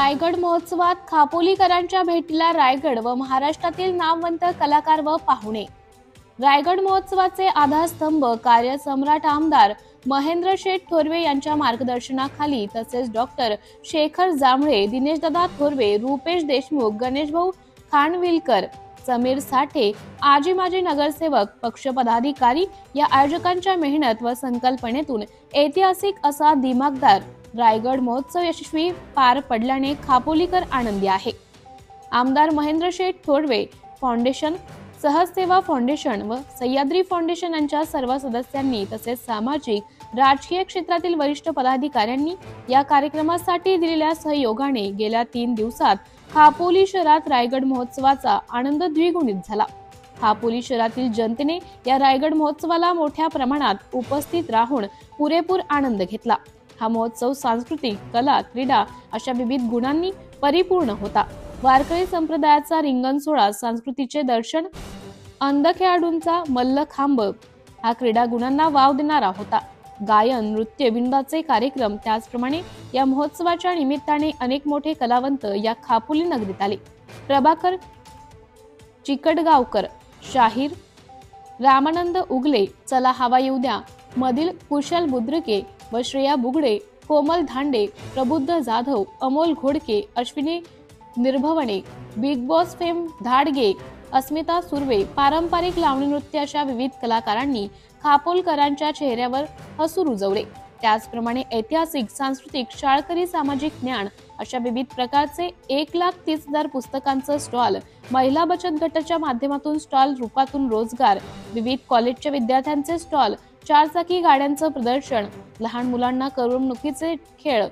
रायगड महोत्सवात खापोलीकरांच्या भेटीला रायगड व महाराष्ट्रातील नामवंत कलाकार व पाहुणे। रायगड महोत्सवाचे आधारस्तंभ कार्यसम्राट आमदार महेंद्र शेठ थोरवे यांच्या मार्गदर्शनाखाली तसेच डॉक्टर शेखर जांभळे, दिनेशदादा थोरवे, रुपेश देशमुख, गणेशभाऊ खानविलकर, समीर साठे, आजी माजी नगरसेवक, पक्ष पदाधिकारी या आयोजकांच्या मेहनत व संकल्पनेतून ऐतिहासिक असा दिमागदार रायगड महोत्सव यशस्वी पार पडल्याने खापोलीकर आनंदी आहे। आमदार महेंद्र शेठ थोरवे फाउंडेशन, सहजसेवा फाउंडेशन व सह्याद्री फाउंडेशन यांच्या सर्व सदस्यांनी तसेच सामाजिक, राजकीय क्षेत्रातील वरिष्ठ पदाधिकाऱ्यांनी या कार्यक्रमासाठी दिलेल्या सहयोगाने गेल्या 3 दिवसात खापोली शहरात रायगड महोत्सवाचा आनंद द्विगुणित झाला। खापोली शहरातील जनतेने या रायगड महोत्सवाला मोठ्या प्रमाणात उपस्थित राहून पुरेपूर आनंद घेतला। हा महोत्सव सांस्कृतिक, कला, क्रीडा अशा विविध गुणांनी परिपूर्ण होता। वारकरी संप्रदायाचा रिंगण सोहळा, संस्कृतीचे दर्शन, अंध खेळाडूंचा मल्लखांब हा क्रीडा गुणांना वाव देणारा होता। गायन, नृत्य, विनोदाचे कार्यक्रम, त्याचप्रमाणे या महोत्सवाच्या निमित्ताने अनेक मोठे कलावंत या खापोली नगरीत आले। प्रभाकर चिकटगावकर, शाहीर रामानंद उगले, चला हवा येऊ द्या मधील कुशल बुद्रुके व Shreya Bugade, Komal Dhande, Prabuddha Jadhav, Amol Ghodke, Ashwini Nirbhavane, Bigg Boss fame Dhadge, Asmita Surve, पारंपरिक लावणी नृत्य अशा विविध कलाकारांनी खापोलकरांच्या चेहऱ्यावर हसू रुजवले। त्याचप्रमाणे ऐतिहासिक, सांस्कृतिक, शाळकरी, सामाजिक ज्ञान अशा विविध प्रकारचे 1,30,000 पुस्तकांचं स्टॉल, महिला बचत गटाच्या माध्यमातून स्टॉल रूपातून रोजगार, विविध कॉलेजच्या विद्यार्थ्यांचे स्टॉल, 4 चाकी गाड्यांचं प्रदर्शन, लहान मुलांना करमणुकीचे खेळ,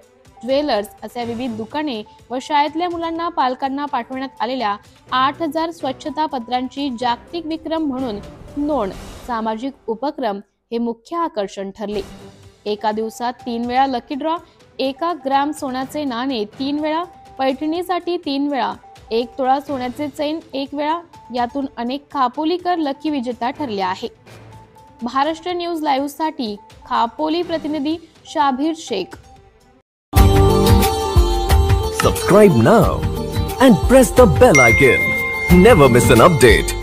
ज्वेलर्स अशा विविध दुकाने व शाळेतल्या मुलांना पालकांना पाठवण्यात आलेल्या 8,000 स्वच्छता पत्रांची जागतिक विक्रम म्हणून नोंद, सामाजिक उपक्रम हे मुख्य आकर्षण ठरले। एका दिवसात 3 वेळा लकी ड्रॉ, 1 ग्राम सोन्याचे नाणे 3 वेळा, पैठणीसाठी 3 वेळा, 1 तोळा सोन्याचे चैन 1 वेळा, यातून अनेक खापोलीकर लकी विजेता ठरले आहे। महाराष्ट्र न्यूज लाईव्ह साठी खापोली प्रतिनिधी Shabir Shaikh. Subscribe now and press the bell icon. Never miss an update.